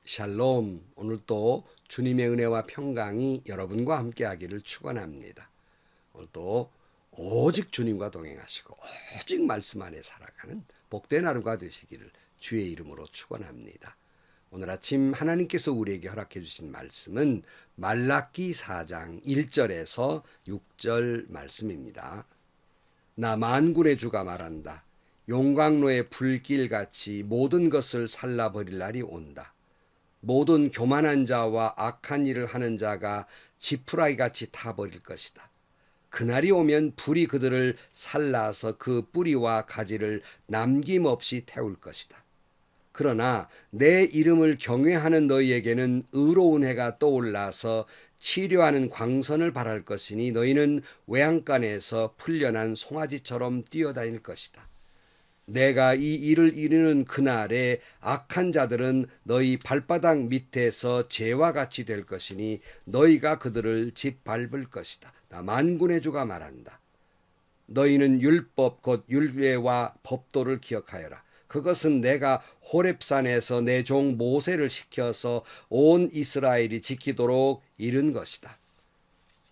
샬롬. 오늘 또 주님의 은혜와 평강이 여러분과 함께하기를 축원합니다. 오늘 또 오직 주님과 동행하시고 오직 말씀 안에 살아가는 복된 하루가 되시기를 주의 이름으로 축원합니다. 오늘 아침 하나님께서 우리에게 허락해 주신 말씀은 말라기 4장 1절에서 6절 말씀입니다. 나 만군의 주가 말한다. 용광로의 불길같이 모든 것을 살라버릴 날이 온다. 모든 교만한 자와 악한 일을 하는 자가 지푸라기같이 타버릴 것이다. 그날이 오면 불이 그들을 살라서 그 뿌리와 가지를 남김없이 태울 것이다. 그러나 내 이름을 경외하는 너희에게는 의로운 해가 떠올라서 치료하는 광선을 발할 것이니 너희는 외양간에서 풀려난 송아지처럼 뛰어다닐 것이다. 내가 이 일을 이루는 그날에 악한 자들은 너희 발바닥 밑에서 재와 같이 될 것이니 너희가 그들을 짓밟을 것이다. 나 만군의 주가 말한다. 너희는 율법 곧 율례와 법도를 기억하여라. 그것은 내가 호렙산에서 내 종 모세를 시켜서 온 이스라엘이 지키도록 이른 것이다.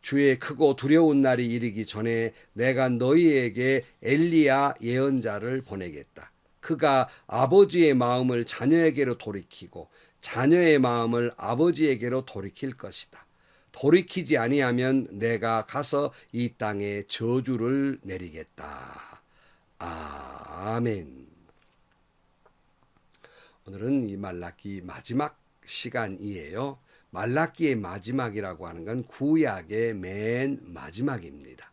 주의 크고 두려운 날이 이르기 전에 내가 너희에게 엘리야 예언자를 보내겠다. 그가 아버지의 마음을 자녀에게로 돌이키고 자녀의 마음을 아버지에게로 돌이킬 것이다. 돌이키지 아니하면 내가 가서 이 땅에 저주를 내리겠다. 아멘. 오늘은 이 말라기 마지막 시간이에요. 말라기의 마지막이라고 하는 건 구약의 맨 마지막입니다.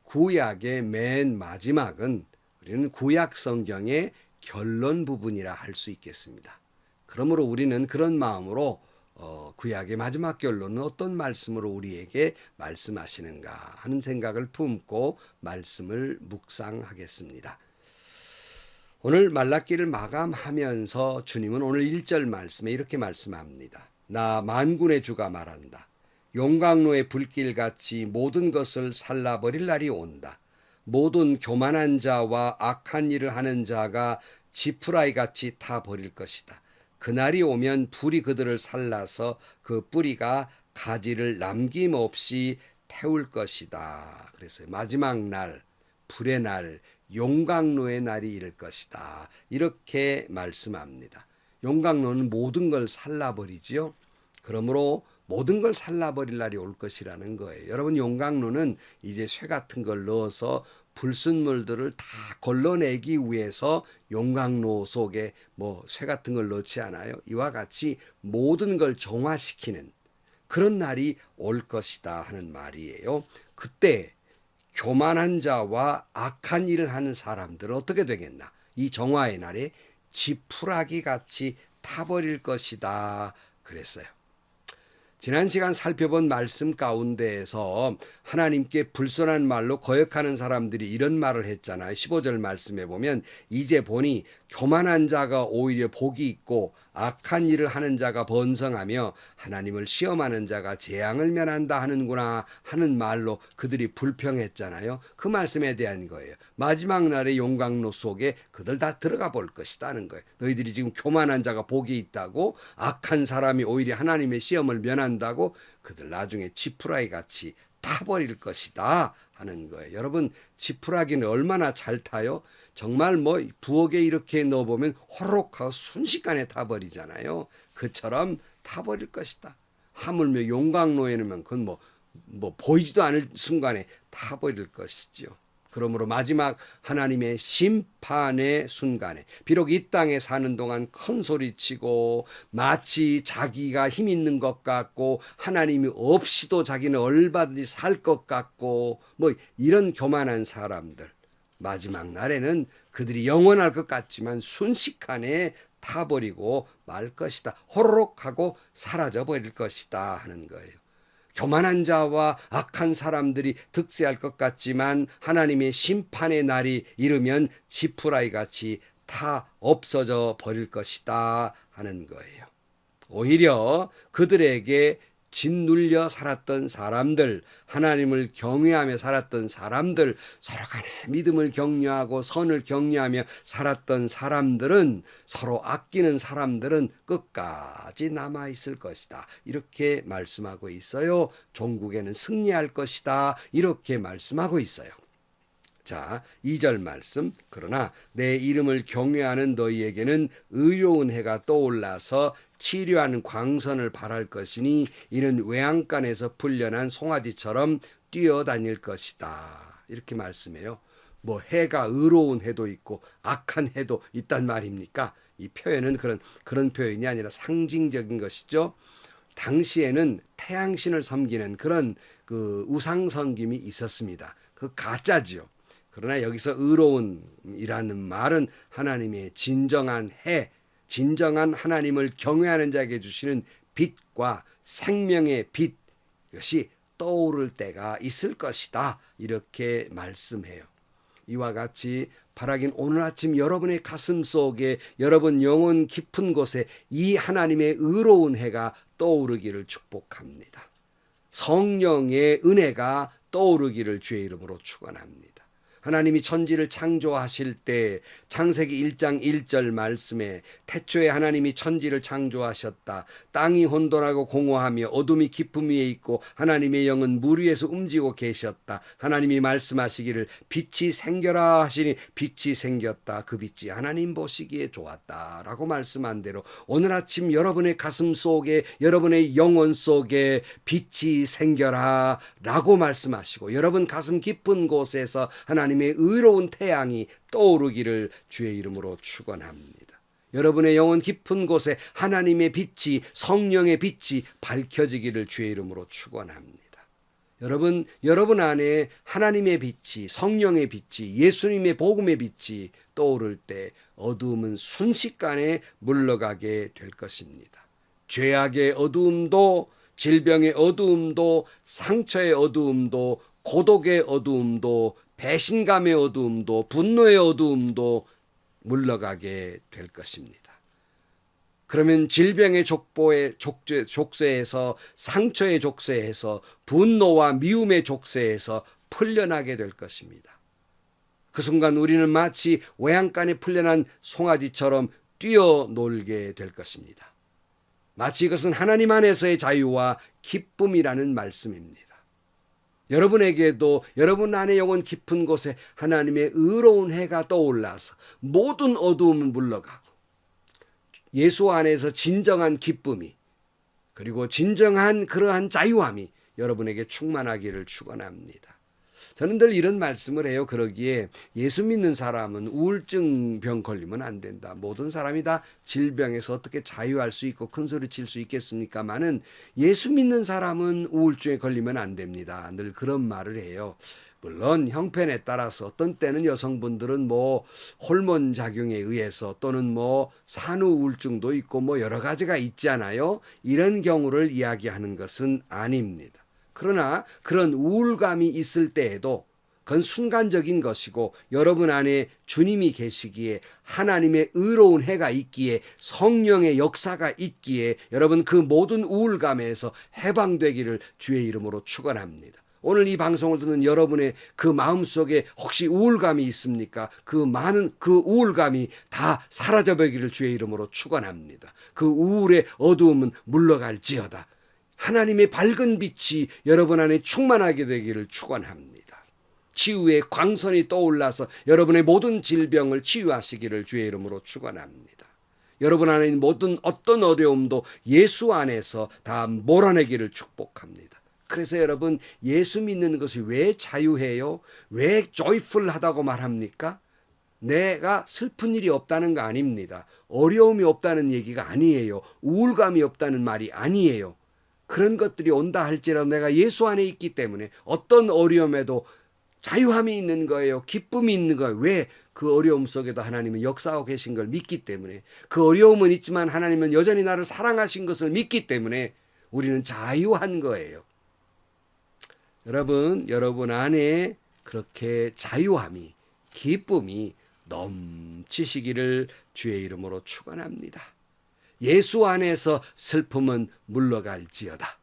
구약의 맨 마지막은 우리는 구약 성경의 결론 부분이라 할 수 있겠습니다. 그러므로 우리는 그런 마음으로 구약의 마지막 결론은 어떤 말씀으로 우리에게 말씀하시는가 하는 생각을 품고 말씀을 묵상하겠습니다. 오늘 말라기를 마감하면서 주님은 오늘 1절 말씀에 이렇게 말씀합니다. 나 만군의 주가 말한다. 용광로의 불길같이 모든 것을 살라버릴 날이 온다. 모든 교만한 자와 악한 일을 하는 자가 지푸라기같이 타버릴 것이다. 그날이 오면 불이 그들을 살라서 그 뿌리가 가지를 남김없이 태울 것이다. 그래서 마지막 날, 불의 날, 용광로의 날이 이를 것이다. 이렇게 말씀합니다. 용광로는 모든 걸 살라버리지요. 그러므로 모든 걸 살라버릴 날이 올 것이라는 거예요. 여러분, 용광로는 이제 쇠 같은 걸 넣어서 불순물들을 다 걸러내기 위해서 용광로 속에 쇠 같은 걸 넣지 않아요. 이와 같이 모든 걸 정화시키는 그런 날이 올 것이다 하는 말이에요. 그때 교만한 자와 악한 일을 하는 사람들은 어떻게 되겠나? 이 정화의 날에 지푸라기 같이 타버릴 것이다 그랬어요. 지난 시간 살펴본 말씀 가운데에서 하나님께 불순한 말로 거역하는 사람들이 이런 말을 했잖아요. 15절 말씀에 보면 이제 보니 교만한 자가 오히려 복이 있고 악한 일을 하는 자가 번성하며 하나님을 시험하는 자가 재앙을 면한다 하는구나 하는 말로 그들이 불평했잖아요. 그 말씀에 대한 거예요. 마지막 날의 용광로 속에 그들 다 들어가 볼 것이다는 거예요. 너희들이 지금 교만한 자가 복이 있다고 악한 사람이 오히려 하나님의 시험을 면한다고 그들 나중에 지푸라기 같이 타버릴 것이다 하는 거예요. 여러분, 지푸라기는 얼마나 잘 타요? 정말 부엌에 이렇게 넣어보면 호로록 하고 순식간에 타버리잖아요. 그처럼 타버릴 것이다. 하물며 용광로에 넣으면 그건 보이지도 않을 순간에 타버릴 것이죠. 그러므로 마지막 하나님의 심판의 순간에 비록 이 땅에 사는 동안 큰 소리치고 마치 자기가 힘 있는 것 같고 하나님이 없이도 자기는 얼마든지 살 것 같고 이런 교만한 사람들, 마지막 날에는 그들이 영원할 것 같지만 순식간에 타버리고 말 것이다. 호로록 하고 사라져 버릴 것이다 하는 거예요. 교만한 자와 악한 사람들이 득세할 것 같지만 하나님의 심판의 날이 이르면 지푸라기 같이 다 없어져 버릴 것이다 하는 거예요. 오히려 그들에게 짓눌려 살았던 사람들, 하나님을 경외하며 살았던 사람들, 서로 간에 믿음을 격려하고 선을 격려하며 살았던 사람들은, 서로 아끼는 사람들은 끝까지 남아있을 것이다. 이렇게 말씀하고 있어요. 종국에는 승리할 것이다. 이렇게 말씀하고 있어요. 자, 2절 말씀. 그러나 내 이름을 경외하는 너희에게는 의로운 해가 떠올라서 치료하는 광선을 발할 것이니 이는 외양간에서 풀려난 송아지처럼 뛰어다닐 것이다. 이렇게 말씀해요. 뭐 해가 의로운 해도 있고 악한 해도 있단 말입니까? 이 표현은 그런 표현이 아니라 상징적인 것이죠. 당시에는 태양신을 섬기는 그런 그 우상 섬김이 있었습니다. 그 가짜지요. 그러나 여기서 의로운이라는 말은 하나님의 진정한 해, 진정한 하나님을 경외하는 자에게 주시는 빛과 생명의 빛, 이것이 떠오를 때가 있을 것이다. 이렇게 말씀해요. 이와 같이 바라긴 오늘 아침 여러분의 가슴 속에, 여러분 영혼 깊은 곳에 이 하나님의 의로운 해가 떠오르기를 축복합니다. 성령의 은혜가 떠오르기를 주의 이름으로 축원합니다. 하나님이 천지를 창조하실 때 창세기 1장 1절 말씀에 태초에 하나님이 천지를 창조하셨다. 땅이 혼돈하고 공허하며 어둠이 깊음 위에 있고 하나님의 영은 물 위에서 움직이고 계셨다. 하나님이 말씀하시기를 빛이 생겨라 하시니 빛이 생겼다. 그 빛이 하나님 보시기에 좋았다. 라고 말씀한 대로 오늘 아침 여러분의 가슴 속에, 여러분의 영혼 속에 빛이 생겨라 라고 말씀하시고 여러분 가슴 깊은 곳에서 하나님의 의로운 태양이 떠오르기를 주의 이름으로 축원합니다. 여러분의 영혼 깊은 곳에 하나님의 빛이, 성령의 빛이 밝혀지기를 주의 이름으로 축원합니다. 여러분 안에 하나님의 빛이, 성령의 빛이, 예수님의 복음의 빛이 떠오를 때 어두움은 순식간에 물러가게 될 것입니다. 죄악의 어두움도, 질병의 어두움도, 상처의 어두움도, 고독의 어두움도, 배신감의 어두움도, 분노의 어두움도 물러가게 될 것입니다. 그러면 질병의 족쇄에서, 상처의 족쇄에서, 분노와 미움의 족쇄에서 풀려나게 될 것입니다. 그 순간 우리는 마치 외양간에 풀려난 송아지처럼 뛰어놀게 될 것입니다. 마치 이것은 하나님 안에서의 자유와 기쁨이라는 말씀입니다. 여러분에게도 여러분 안에 영혼 깊은 곳에 하나님의 의로운 해가 떠올라서 모든 어두움은 물러가고 예수 안에서 진정한 기쁨이, 그리고 진정한 그러한 자유함이 여러분에게 충만하기를 축원합니다. 저는 늘 이런 말씀을 해요. 그러기에 예수 믿는 사람은 우울증병 걸리면 안 된다. 모든 사람이 다 질병에서 어떻게 자유할 수 있고 큰 소리 칠 수 있겠습니까마는 예수 믿는 사람은 우울증에 걸리면 안 됩니다. 늘 그런 말을 해요. 물론 형편에 따라서 어떤 때는 여성분들은 뭐 호르몬 작용에 의해서 또는 뭐 산후 우울증도 있고 뭐 여러 가지가 있잖아요. 이런 경우를 이야기하는 것은 아닙니다. 그러나 그런 우울감이 있을 때에도 그건 순간적인 것이고 여러분 안에 주님이 계시기에 하나님의 의로운 해가 있기에 성령의 역사가 있기에 여러분 그 모든 우울감에서 해방되기를 주의 이름으로 축원합니다. 오늘 이 방송을 듣는 여러분의 그 마음속에 혹시 우울감이 있습니까? 그 많은 그 우울감이 다 사라져버리기를 주의 이름으로 축원합니다. 그 우울의 어두움은 물러갈지어다. 하나님의 밝은 빛이 여러분 안에 충만하게 되기를 축원합니다. 치유의 광선이 떠올라서 여러분의 모든 질병을 치유하시기를 주의 이름으로 축원합니다. 여러분 안에 있는 모든 어떤 어려움도 예수 안에서 다 몰아내기를 축복합니다. 그래서 여러분 예수 믿는 것이 왜 자유해요? 왜 joyful하다고 말합니까? 내가 슬픈 일이 없다는 거 아닙니다. 어려움이 없다는 얘기가 아니에요. 우울감이 없다는 말이 아니에요. 그런 것들이 온다 할지라도 내가 예수 안에 있기 때문에 어떤 어려움에도 자유함이 있는 거예요. 기쁨이 있는 거예요. 왜? 그 어려움 속에도 하나님은 역사하고 계신 걸 믿기 때문에, 그 어려움은 있지만 하나님은 여전히 나를 사랑하신 것을 믿기 때문에 우리는 자유한 거예요. 여러분 안에 그렇게 자유함이, 기쁨이 넘치시기를 주의 이름으로 축원합니다. 예수 안에서 슬픔은 물러갈지어다.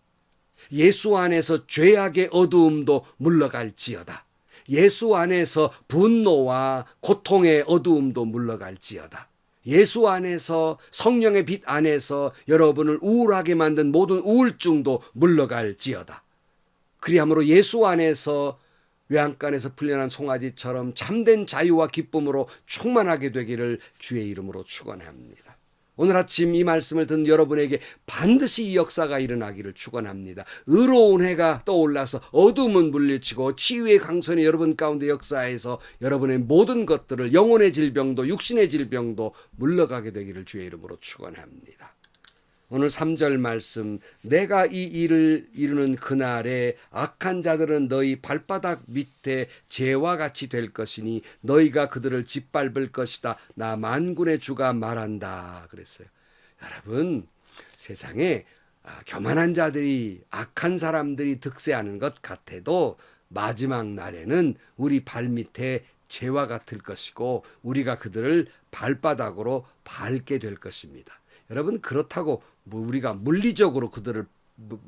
예수 안에서 죄악의 어두움도 물러갈지어다. 예수 안에서 분노와 고통의 어두움도 물러갈지어다. 예수 안에서 성령의 빛 안에서 여러분을 우울하게 만든 모든 우울증도 물러갈지어다. 그리함으로 예수 안에서 외양간에서 풀려난 송아지처럼 참된 자유와 기쁨으로 충만하게 되기를 주의 이름으로 축원합니다. 오늘 아침 이 말씀을 듣는 여러분에게 반드시 이 역사가 일어나기를 축원합니다. 의로운 해가 떠올라서 어둠은 물리치고 치유의 강선이 여러분 가운데 역사해서 여러분의 모든 것들을 영혼의 질병도 육신의 질병도 물러가게 되기를 주의 이름으로 축원합니다. 오늘 3절 말씀, 내가 이 일을 이루는 그날에 악한 자들은 너희 발바닥 밑에 재와 같이 될 것이니 너희가 그들을 짓밟을 것이다. 나 만군의 주가 말한다 그랬어요. 여러분, 세상에 교만한 자들이, 악한 사람들이 득세하는 것 같아도 마지막 날에는 우리 발밑에 재와 같을 것이고 우리가 그들을 발바닥으로 밟게 될 것입니다. 여러분, 그렇다고 우리가 물리적으로 그들을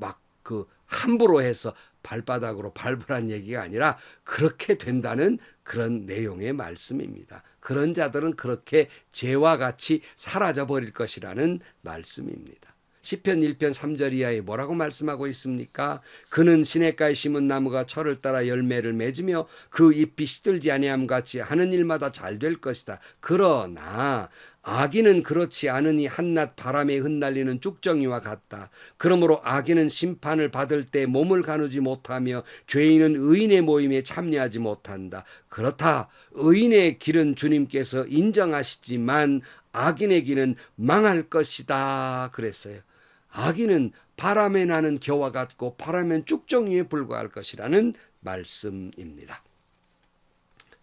막 함부로 해서 발바닥으로 밟으란 얘기가 아니라 그렇게 된다는 그런 내용의 말씀입니다. 그런 자들은 그렇게 죄와 같이 사라져 버릴 것이라는 말씀입니다. 시편 1편 3절 이하에 뭐라고 말씀하고 있습니까? 그는 시냇가에 심은 나무가 철을 따라 열매를 맺으며 그 잎이 시들지 아니함 같이 하는 일마다 잘 될 것이다. 그러나 악인은 그렇지 않으니 한낱 바람에 흩날리는 쭉정이와 같다. 그러므로 악인은 심판을 받을 때 몸을 가누지 못하며 죄인은 의인의 모임에 참여하지 못한다. 그렇다. 의인의 길은 주님께서 인정하시지만 악인의 길은 망할 것이다 그랬어요. 악인은 바람에 나는 겨와 같고 바람엔 쭉정이에 불과할 것이라는 말씀입니다.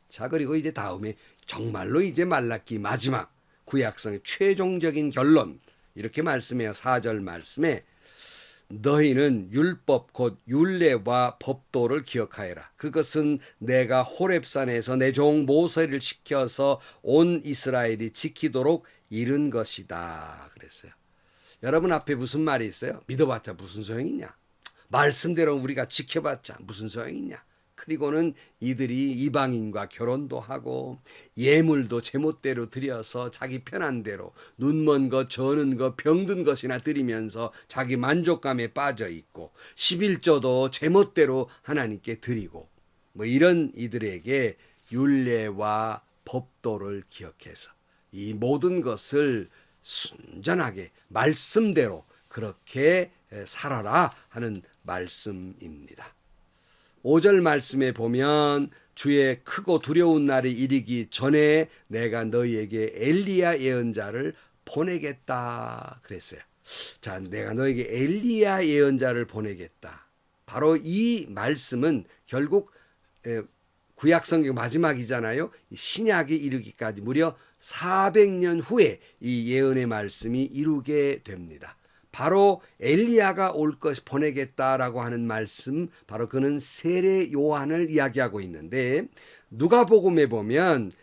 자, 그리고 이제 다음에 정말로 이제 말라기 마지막 구약성의 최종적인 결론, 이렇게 말씀해요. 4절 말씀에 너희는 율법 곧 율례와 법도를 기억하여라. 그것은 내가 호렙산에서 내 종 모세를 시켜서 온 이스라엘이 지키도록 이른 것이다 그랬어요. 여러분 앞에 무슨 말이 있어요? 믿어봤자 무슨 소용이냐? 말씀대로 우리가 지켜봤자 무슨 소용이냐? 그리고는 이들이 이방인과 결혼도 하고 예물도 제멋대로 드려서 자기 편한 대로 눈먼 것, 저는 것, 병든 것이나 드리면서 자기 만족감에 빠져 있고 11조도 제멋대로 하나님께 드리고 뭐 이런 이들에게 율례와 법도를 기억해서 이 모든 것을 순전하게 말씀대로 그렇게 살아라 하는 말씀입니다. 5절 말씀에 보면 주의 크고 두려운 날이 이르기 전에 내가 너희에게 엘리야 예언자를 보내겠다 그랬어요. 자, 내가 너에게 엘리야 예언자를 보내겠다. 바로 이 말씀은 결국 구약 성경 마지막이잖아요. 신약이 이르기까지 무려 400년 후에 이 예언의 말씀이 이루게 됩니다. 바로 엘리야가 올 것이 보내겠다라고 하는 말씀, 바로 그는 세례 요한을 이야기하고 있는데 누가복음에 보면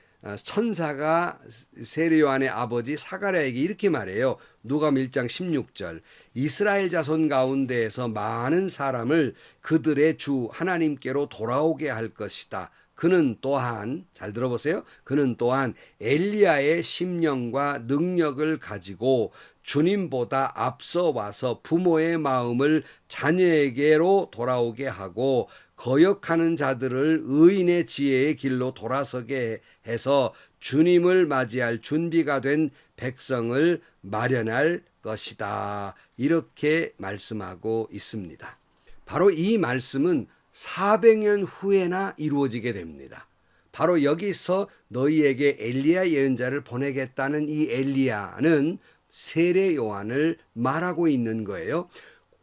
천사가 세례 요한의 아버지 사가랴에게 이렇게 말해요. 누가복음 1장 16절, 이스라엘 자손 가운데에서 많은 사람을 그들의 주 하나님께로 돌아오게 할 것이다. 그는 또한, 잘 들어보세요. 그는 또한 엘리야의 심령과 능력을 가지고 주님보다 앞서 와서 부모의 마음을 자녀에게로 돌아오게 하고 거역하는 자들을 의인의 지혜의 길로 돌아서게 해서 주님을 맞이할 준비가 된 백성을 마련할 것이다. 이렇게 말씀하고 있습니다. 바로 이 말씀은 400년 후에나 이루어지게 됩니다. 바로 여기서 너희에게 엘리야 예언자를 보내겠다는 이 엘리야는 세례 요한을 말하고 있는 거예요.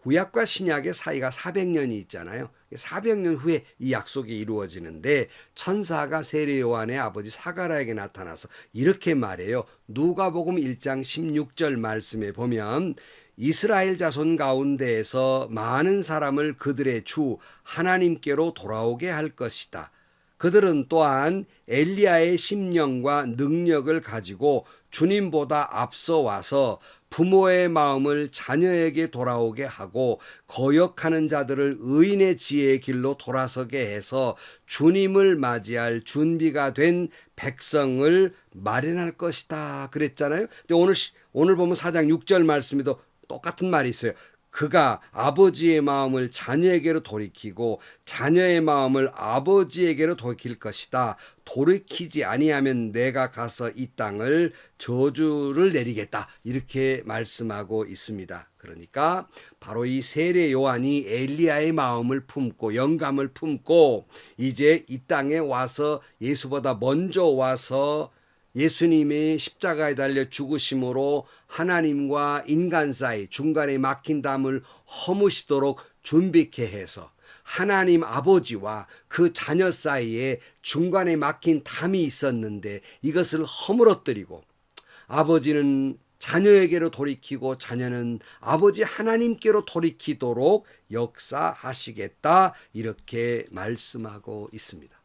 구약과 신약의 사이가 400년이 있잖아요. 400년 후에 이 약속이 이루어지는데 천사가 세례 요한의 아버지 사가랴에게 나타나서 이렇게 말해요. 누가복음 1장 16절 말씀에 보면 이스라엘 자손 가운데에서 많은 사람을 그들의 주 하나님께로 돌아오게 할 것이다. 그들은 또한 엘리야의 심령과 능력을 가지고 주님보다 앞서 와서 부모의 마음을 자녀에게 돌아오게 하고 거역하는 자들을 의인의 지혜의 길로 돌아서게 해서 주님을 맞이할 준비가 된 백성을 마련할 것이다 그랬잖아요. 근데 오늘 보면 4장 6절 말씀에도 똑같은 말이 있어요. 그가 아버지의 마음을 자녀에게로 돌이키고 자녀의 마음을 아버지에게로 돌이킬 것이다. 돌이키지 아니하면 내가 가서 이 땅을 저주를 내리겠다. 이렇게 말씀하고 있습니다. 그러니까 바로 이 세례 요한이 엘리야의 마음을 품고 영감을 품고 이제 이 땅에 와서 예수보다 먼저 와서 예수님의 십자가에 달려 죽으심으로 하나님과 인간 사이 중간에 막힌 담을 허무시도록 준비케 해서 하나님 아버지와 그 자녀 사이에 중간에 막힌 담이 있었는데 이것을 허물어뜨리고 아버지는 자녀에게로 돌이키고 자녀는 아버지 하나님께로 돌이키도록 역사하시겠다 이렇게 말씀하고 있습니다.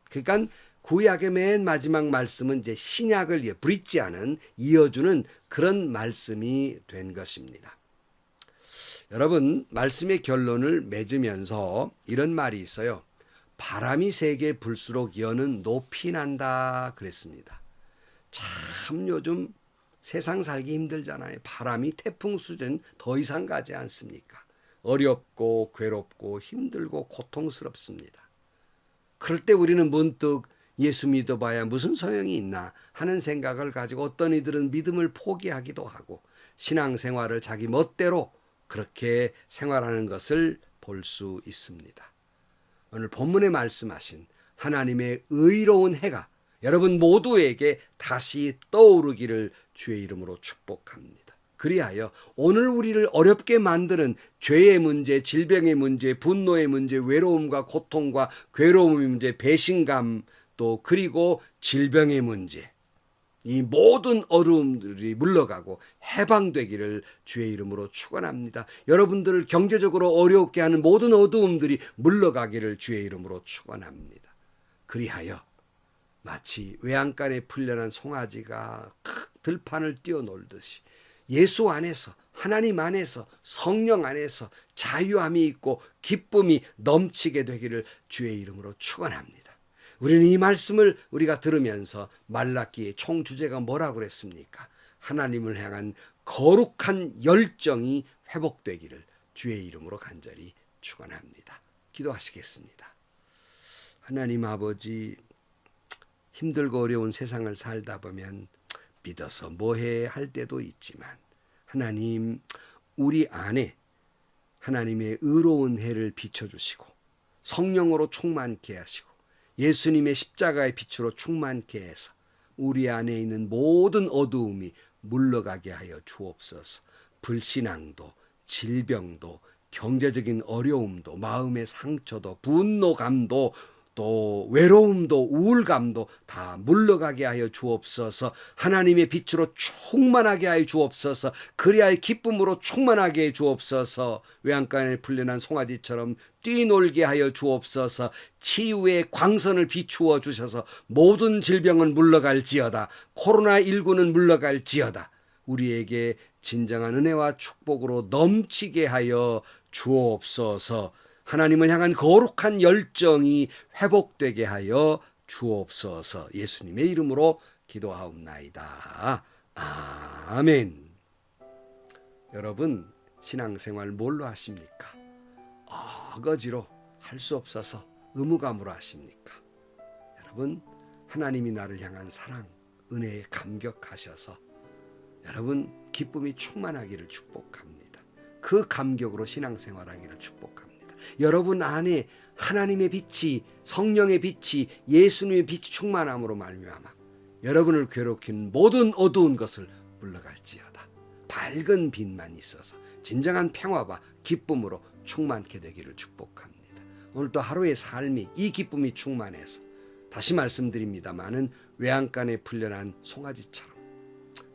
그러니까 구약의 맨 마지막 말씀은 이제 신약을 브릿지하는 이어주는 그런 말씀이 된 것입니다. 여러분, 말씀의 결론을 맺으면서 이런 말이 있어요. 바람이 세게 불수록 연은 높이 난다 그랬습니다. 참 요즘 세상 살기 힘들잖아요. 바람이 태풍 수준 더 이상 가지 않습니까? 어렵고 괴롭고 힘들고 고통스럽습니다. 그럴 때 우리는 문득 예수 믿어봐야 무슨 소용이 있나 하는 생각을 가지고 어떤 이들은 믿음을 포기하기도 하고 신앙생활을 자기 멋대로 그렇게 생활하는 것을 볼 수 있습니다. 오늘 본문에 말씀하신 하나님의 의로운 해가 여러분 모두에게 다시 떠오르기를 주의 이름으로 축복합니다. 그리하여 오늘 우리를 어렵게 만드는 죄의 문제, 질병의 문제, 분노의 문제, 외로움과 고통과 괴로움의 문제, 배신감 또 그리고 질병의 문제 이 모든 어려움들이 물러가고 해방되기를 주의 이름으로 축원합니다. 여러분들을 경제적으로 어렵게 하는 모든 어두움들이 물러가기를 주의 이름으로 축원합니다. 그리하여 마치 외양간에 풀려난 송아지가 들판을 뛰어놀듯이 예수 안에서 하나님 안에서 성령 안에서 자유함이 있고 기쁨이 넘치게 되기를 주의 이름으로 축원합니다. 우리는 이 말씀을 우리가 들으면서 말라기의 총 주제가 뭐라고 그랬습니까? 하나님을 향한 거룩한 열정이 회복되기를 주의 이름으로 간절히 축원합니다. 기도하시겠습니다. 하나님 아버지, 힘들고 어려운 세상을 살다 보면 믿어서 뭐해 할 때도 있지만 하나님 우리 안에 하나님의 의로운 해를 비춰주시고 성령으로 충만케 하시고 예수님의 십자가의 빛으로 충만케 해서 우리 안에 있는 모든 어두움이 물러가게 하여 주옵소서. 불신앙도 질병도 경제적인 어려움도 마음의 상처도 분노감도 또 외로움도 우울감도 다 물러가게 하여 주옵소서. 하나님의 빛으로 충만하게 하여 주옵소서. 그리하여 기쁨으로 충만하게 해 주옵소서. 외양간에 풀려난 송아지처럼 뛰놀게 하여 주옵소서. 치유의 광선을 비추어 주셔서 모든 질병은 물러갈지어다. 코로나19는 물러갈지어다. 우리에게 진정한 은혜와 축복으로 넘치게 하여 주옵소서. 하나님을 향한 거룩한 열정이 회복되게 하여 주옵소서. 예수님의 이름으로 기도하옵나이다. 아멘. 여러분 신앙생활 뭘로 하십니까? 어거지로 할 수 없어서 의무감으로 하십니까? 여러분 하나님이 나를 향한 사랑, 은혜에 감격하셔서 여러분 기쁨이 충만하기를 축복합니다. 그 감격으로 신앙생활하기를 축복합니다. 여러분 안에 하나님의 빛이 성령의 빛이 예수님의 빛이 충만함으로 말미암아 여러분을 괴롭히는 모든 어두운 것을 물러갈지어다. 밝은 빛만 있어서 진정한 평화와 기쁨으로 충만케 되기를 축복합니다. 오늘도 하루의 삶이 이 기쁨이 충만해서 다시 말씀드립니다마는 외양간에 풀려난 송아지처럼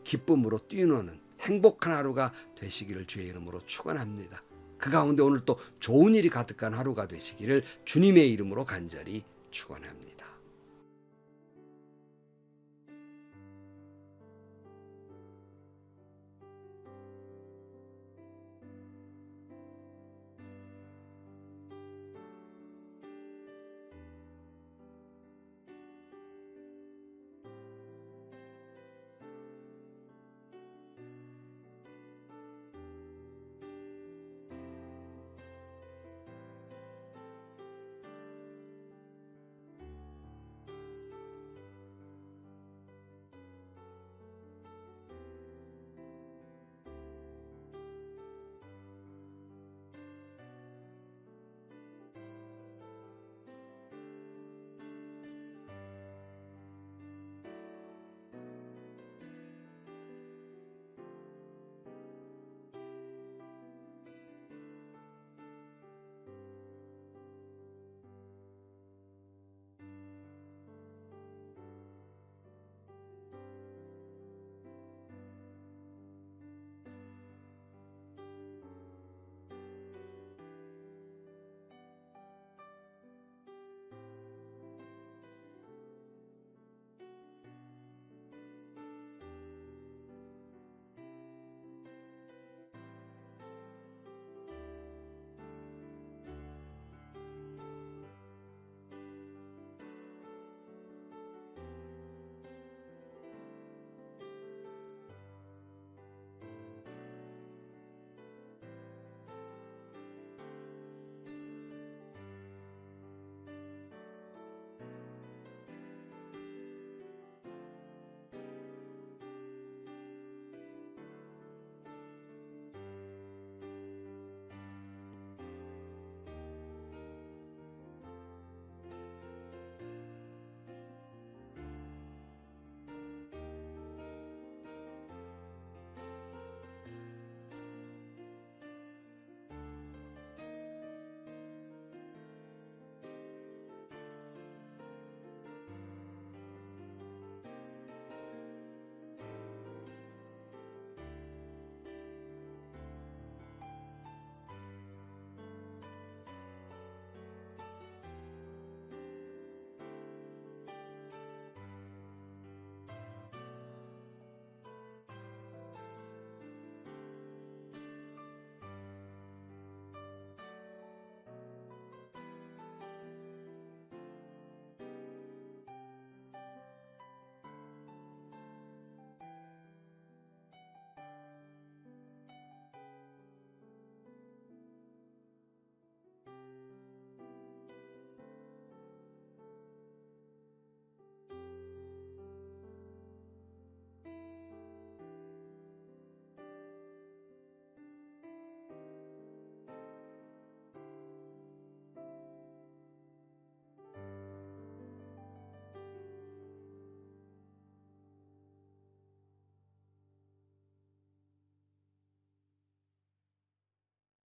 기쁨으로 뛰노는 행복한 하루가 되시기를 주의 이름으로 축원합니다. 그 가운데 오늘 또 좋은 일이 가득한 하루가 되시기를 주님의 이름으로 간절히 축원합니다.